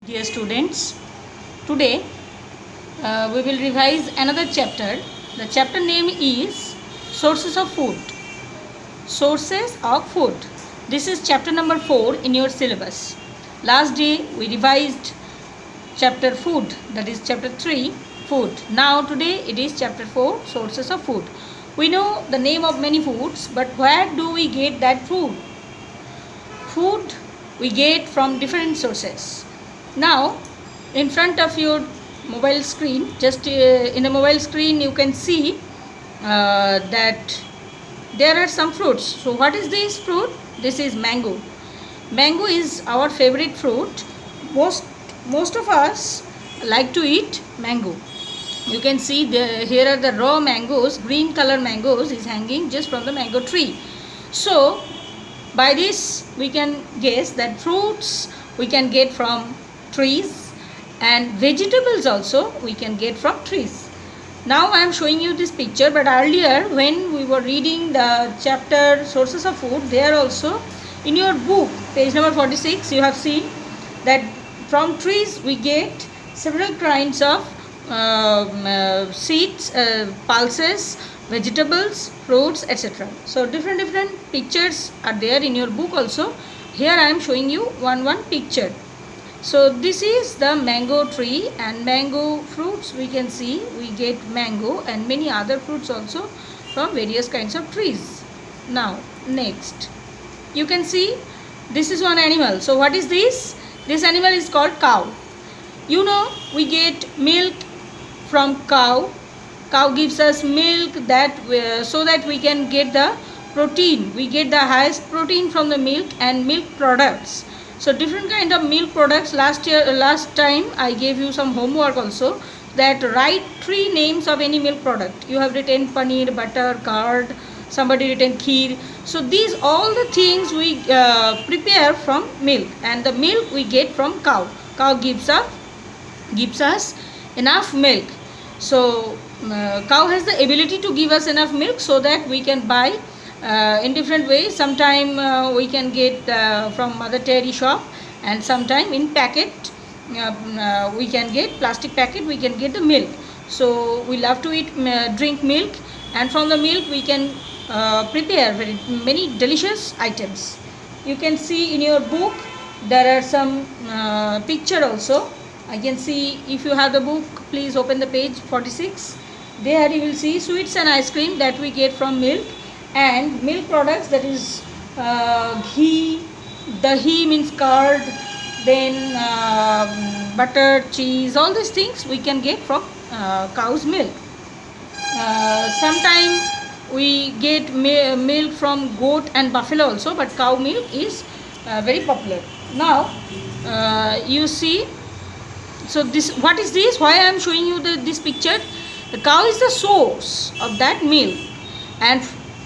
Dear students, today we will revise another chapter. The chapter name is Sources of Food. Sources of Food. This is chapter number 4 in your syllabus. Last day we revised chapter Food, that is chapter 3, Food. Now today it is chapter 4, Sources of Food. We know the name of many foods, but where do we get that food? Food we get from different sources. Now in front of your mobile screen, just in the mobile screen you can see that there are some fruits. So what is this fruit? This is mango. Mango is our favorite fruit. Most of us like to eat mango. You can see here are the raw mangoes, green color mangoes is hanging just from the mango tree. So by this we can guess that fruits we can get from trees and vegetables also we can get from trees. Now I am showing you this picture, but earlier when we were reading the chapter Sources of Food, there also in your book page number 46 you have seen that from trees we get several kinds of seeds, pulses, vegetables, fruits, etc. So different pictures are there in your book also. Here I am showing you one picture. So this is the mango tree, and mango fruits we can see we get mango and many other fruits also from various kinds of trees. Now next you can see this is one animal. So what is this? This animal is called cow. You know we get milk from cow. Cow gives us milk so that we can get the protein. We get the highest protein from the milk and milk products. So different kind of milk products. Last time I gave you some homework also, that write 3 names of any milk product. You have written paneer, butter, curd, somebody written kheer. So these all the things we prepare from milk, and the milk we get from cow. Cow gives us enough milk. So cow has the ability to give us enough milk so that we can buy in different ways. Sometime we can get from mother dairy shop, and sometime in packet we can get plastic packet, we can get the milk. So we love to drink milk, and from the milk we can prepare very many delicious items. You can see in your book there are some picture also. I can see, if you have the book, please open the page 46. There you will see sweets and ice cream that we get from milk, and milk products, that is ghee. Dahi means curd, then butter, cheese, all these things we can get from cow's milk. Sometime we get milk from goat and buffalo also, but cow milk is very popular. Now you see, so this, what is this? Why I am showing you this picture? The cow is the source of that milk, and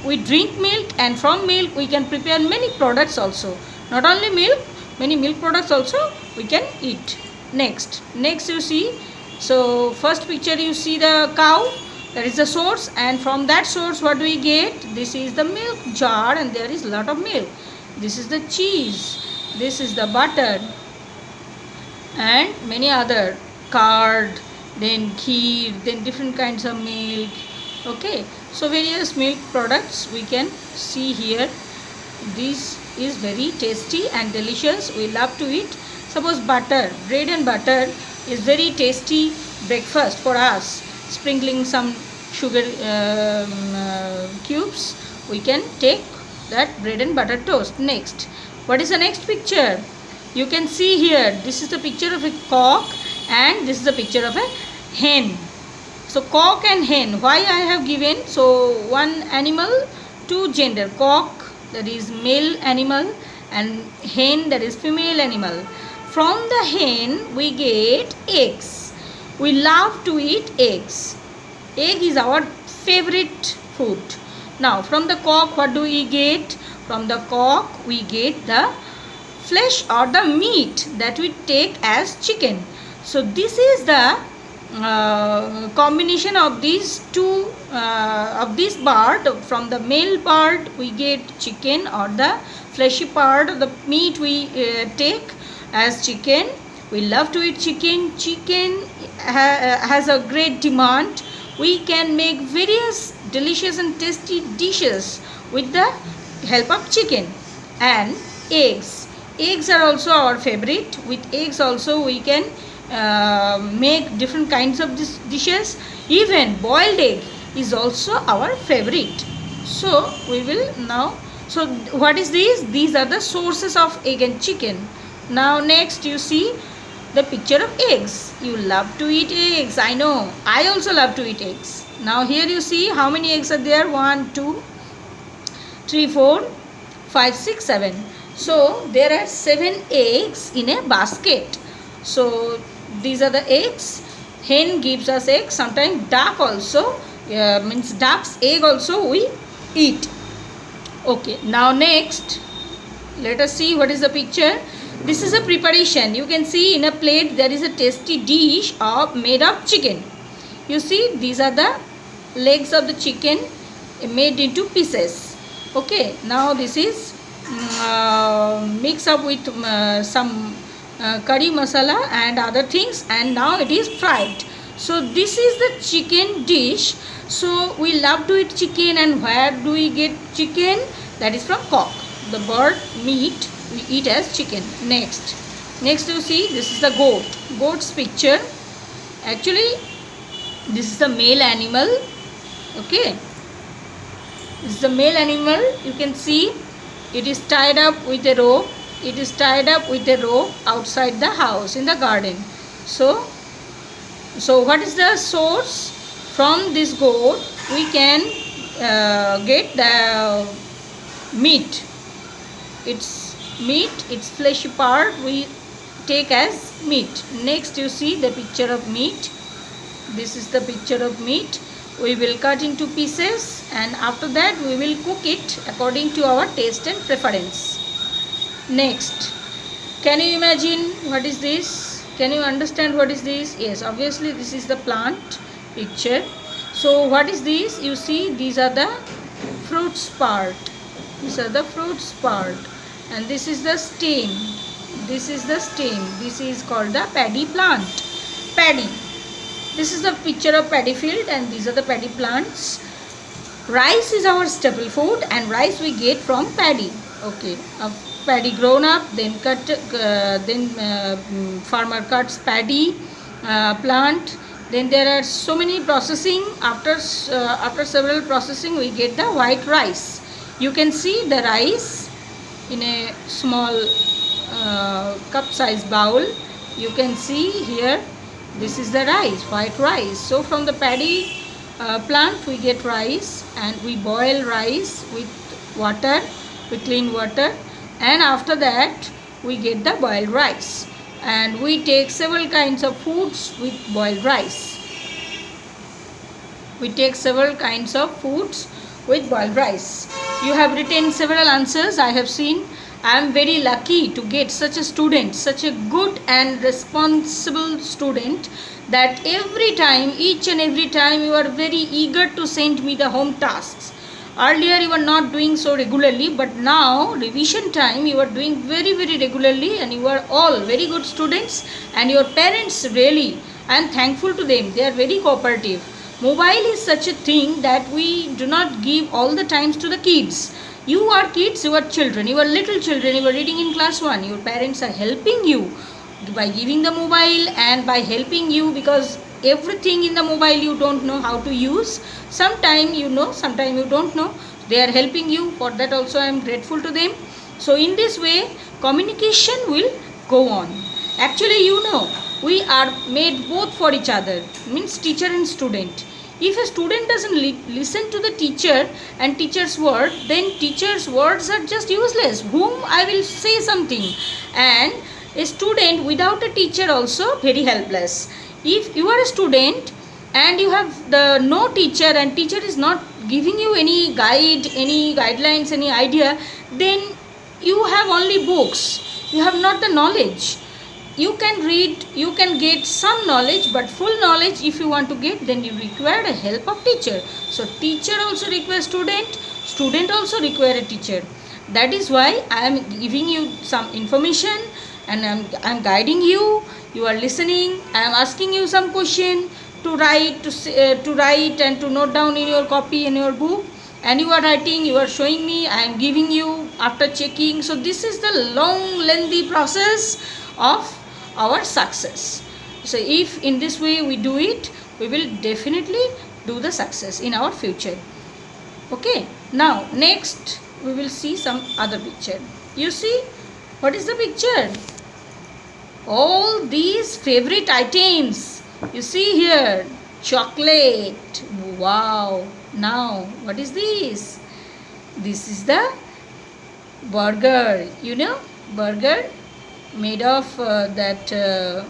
we drink milk, and from milk we can prepare many products also. Not only milk, many milk products also we can eat. Next you see, so first picture you see the cow, that is the source, and from that source what do we get? This is the milk jar, and there is a lot of milk. This is the cheese, this is the butter, and many other, curd, then kheer, then different kinds of milk. Okay, so various milk products we can see here. This is very tasty and delicious, we love to eat. Suppose butter, bread and butter is very tasty breakfast for us. Sprinkling some sugar cubes, we can take that bread and butter toast. Next, what is the next picture? You can see here, this is the picture of a cock, and this is the picture of a hen. So cock and hen, why I have given? So one animal, 2 gender. Cock, that is male animal, and hen, that is female animal. From the hen we get eggs. We love to eat eggs. Egg is our favorite food. Now from the cock what do we get? From the cock we get the flesh or the meat that we take as chicken. So this is the combination of these two of this bird. From the male bird we get chicken, or the fleshy part of the meat we take as chicken. We love to eat chicken. Chicken has a great demand. We can make various delicious and tasty dishes with the help of chicken. And eggs. Eggs are also our favorite. With eggs also we can make different kinds of dishes. Even boiled egg is also our favorite. So we will now, so what is these? These are the sources of egg and chicken. Now next you see the picture of eggs. You love to eat eggs, I know. I also love to eat eggs. Now here you see how many eggs are there. 1, 2, 3, 4, 5, 6, 7. So there are 7 eggs in a basket. So these are the eggs. Hen gives us eggs. Sometimes duck also, means duck's egg also we eat. Okay, now next let us see what is the picture. This is a preparation. You can see in a plate there is a tasty dish made of chicken. You see these are the legs of the chicken made into pieces. Okay, now this is mixed up with some curry masala and other things, and now it is fried. So this is the chicken dish. So we love to eat chicken, and where do we get chicken? That is from cock, the bird meat we eat as chicken. Next you see this is the goat's picture. Actually this is the male animal. Okay, this is the male animal. You can see it is tied up with a rope. It is tied up with a rope outside the house in the garden. So what is the source? From this goat we can get the meat. Its meat, its fleshy part we take as meat. Next you see the picture of meat. This is the picture of meat. We will cut into pieces, and after that we will cook it according to our taste and preference. Next, can you imagine what is this? Can you understand what is this? Yes, obviously this is the plant picture. So what is this? You see these are the fruits part. These are the fruits part, and this is the stem. This is the stem. This is called the paddy plant. Paddy. This is the picture of paddy field, and these are the paddy plants. Rice is our staple food, and rice we get from paddy. Okay, paddy grown up, then cut, farmer cuts paddy plant. Then there are so many processing. After several processing, we get the white rice. You can see the rice in a small cup size bowl. You can see here. This is the rice, white rice. So from the paddy plant we get rice, and we boil rice with water, with clean water, and after that we get the boiled rice, and we take several kinds of foods with boiled rice. We take several kinds of foods with boiled rice. You have written several answers. I have seen. I am very lucky to get such a student, such a good and responsible student, that every time, each and every time you are very eager to send me the home tasks. Earlier you were not doing so regularly, but now revision time you are doing very regularly, and you are all very good students, and your parents really, I am thankful to them. They are very cooperative. Mobile is such a thing that we do not give all the times to the kids. You are kids, you are children, you are little children, you are reading in class 1. Your parents are helping you by giving the mobile and by helping you, because everything in the mobile you don't know how to use. Sometime you know, sometime you don't know. They are helping you. For that also I am grateful to them. So in this way communication will go on. Actually, you know, we are made both for each other, means teacher and student. If a student doesn't listen to the teacher and teacher's word, then teacher's words are just useless. Whom I will say something, and a student without a teacher also very helpless. If you are a student and you have the no teacher, and teacher is not giving you any guide, any guidelines, any idea, then you have only books. You have not the knowledge. You can read, you can get some knowledge, but full knowledge if you want to get, then you require the help of teacher. So teacher also requires student, student also require a teacher. That is why I am giving you some information and I'm guiding you. You are listening. I am asking you some question to write, to write and to note down in your copy, in your book, and you are writing, you are showing me, I am giving you after checking. So this is the long lengthy process of our success. So if in this way we do it, we will definitely do the success in our future. Okay, now next we will see some other picture. You see, what is the picture? All these favorite items you see here. Chocolate. Wow. Now what is this? This is the burger. You know, burger made of the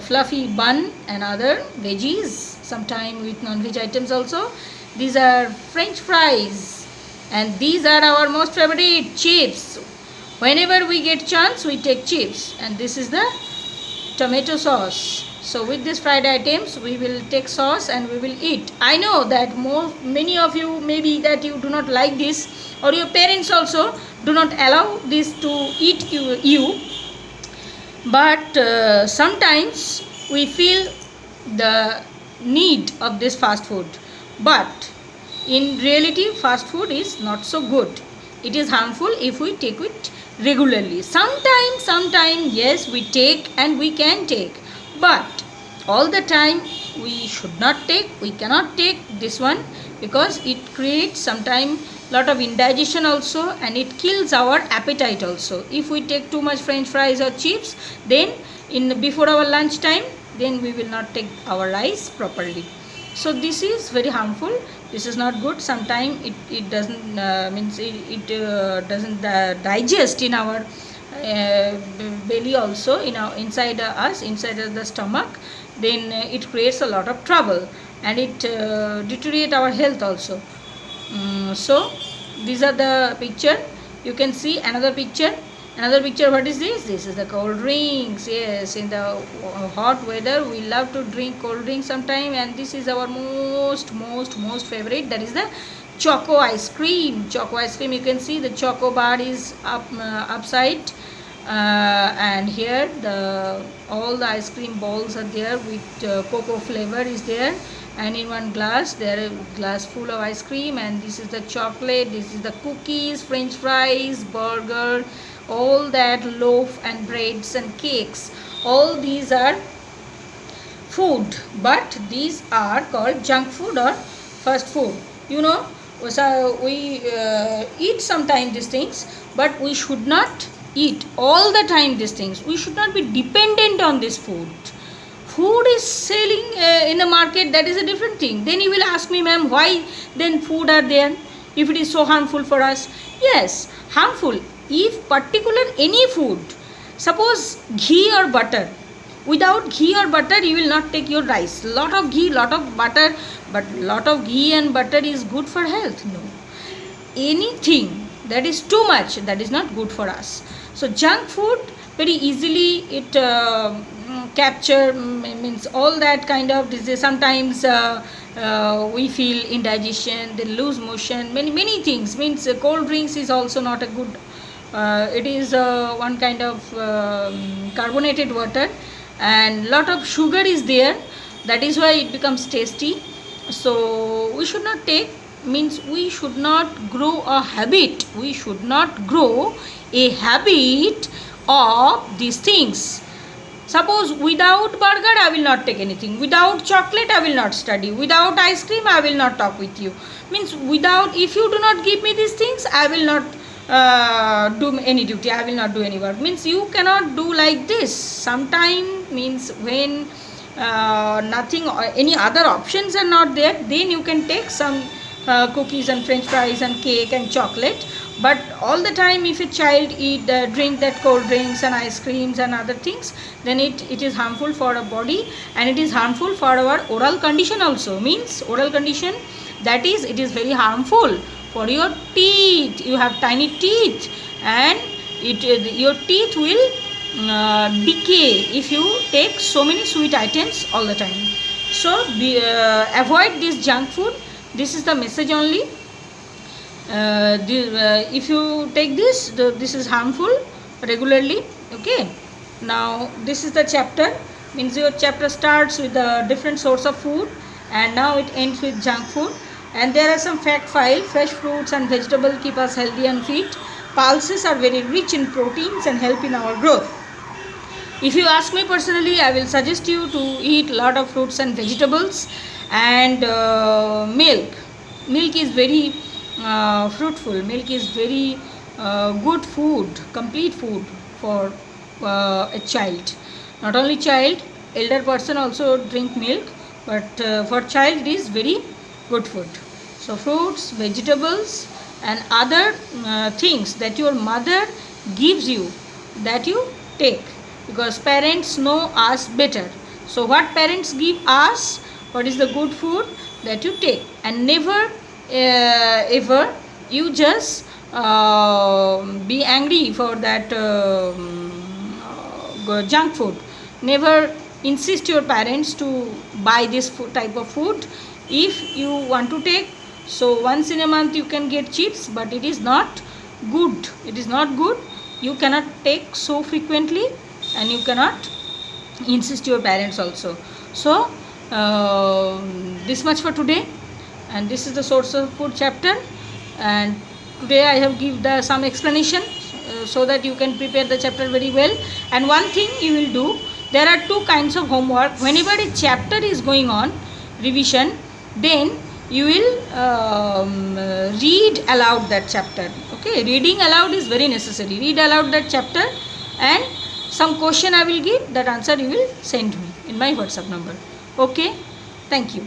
fluffy bun and other veggies, sometime with non-veg items also. These are French fries, and these are our most favorite chips. Whenever we get chance, we take chips, and this is the tomato sauce. So with these fried items, we will take sauce and we will eat. I know that many of you maybe that you do not like this, or your parents also do not allow this to eat you. But sometimes we feel the need of this fast food. But in reality, fast food is not so good. It is harmful if we take it regularly. Sometime, yes, we take and we can take. But all the time, we should not take. We cannot take this one because it creates sometime lot of indigestion also, and it kills our appetite also. If we take too much French fries or chips, then before our lunch time, then we will not take our rice properly. So this is very harmful. This is not good. Sometimes it doesn't doesn't digest in our belly also, in our inside of the stomach. Then it creates a lot of trouble, and it deteriorate our health also. So these are the picture. You can see another picture. What is this? This is the cold drinks. Yes, in the hot weather we love to drink cold drinks sometime, and this is our most favorite. That is the choco ice cream. You can see the choco bar is upside, and here all the ice cream balls are there with cocoa flavor is there. And in one glass, there is a glass full of ice cream, and this is the chocolate, this is the cookies, French fries, burger, all that loaf and breads and cakes. All these are food, but these are called junk food or fast food. You know, so we eat sometimes these things, but we should not eat all the time these things. We should not be dependent on this food. Food is selling in the market, that is a different thing. Then you will ask me, ma'am, why then food are there if it is so harmful for us? Yes, harmful. If particular any food, suppose ghee or butter, without ghee or butter you will not take your rice. Lot of ghee, lot of butter, but lot of ghee and butter is good for health? No. Anything that is too much, that is not good for us. So junk food, very easily it capture, means all that kind of disease. Sometimes we feel indigestion, then lose motion, many things. Means cold drinks is also not a good. It is one kind of carbonated water, and lot of sugar is there. That is why it becomes tasty. So we should not take. Means we should not grow a habit. We should not grow a habit of these things. Suppose without burger I will not take anything, without chocolate I will not study, without ice cream I will not talk with you. Means without, if you do not give me these things, I will not do any duty, I will not do any work. Means you cannot do like this. Sometime, means when nothing or any other options are not there, then you can take some cookies and French fries and cake and chocolate. But all the time if a child drink that cold drinks and ice creams and other things, then it is harmful for our body, and it is harmful for our oral condition also. Means oral condition, that is, it is very harmful for your teeth. You have tiny teeth, and your teeth will decay if you take so many sweet items all the time. So avoid this junk food. This is the message only. If you take this is harmful regularly. Okay, now this is the chapter, means your chapter starts with the different sorts of food and now it ends with junk food. And there are some fact file: fresh fruits and vegetables keep us healthy and fit. Pulses are very rich in proteins and help in our growth. If you ask me personally, I will suggest you to eat a lot of fruits and vegetables and milk. Milk is very fruitful. Milk is very good food, complete food for a child. Not only child, elder person also drink milk, but for child it is very good food. So fruits, vegetables and other things that your mother gives you, that you take, because parents know us better. So what parents give us, what is the good food, that you take. And never ever you just be angry for that junk food. Never insist your parents to buy this type of food. If you want to take, so once in a month you can get chips, but it is not good. It is not good. You cannot take so frequently and you cannot insist your parents also. So this much for today, and this is the source of food chapter, and today I have given some explanation so that you can prepare the chapter very well. And one thing you will do, there are two kinds of homework. Whenever a chapter is going on revision, then you will read aloud that chapter. Okay, reading aloud is very necessary. Read aloud that chapter, and some question I will give, that answer you will send me in my WhatsApp number. Okay, thank you.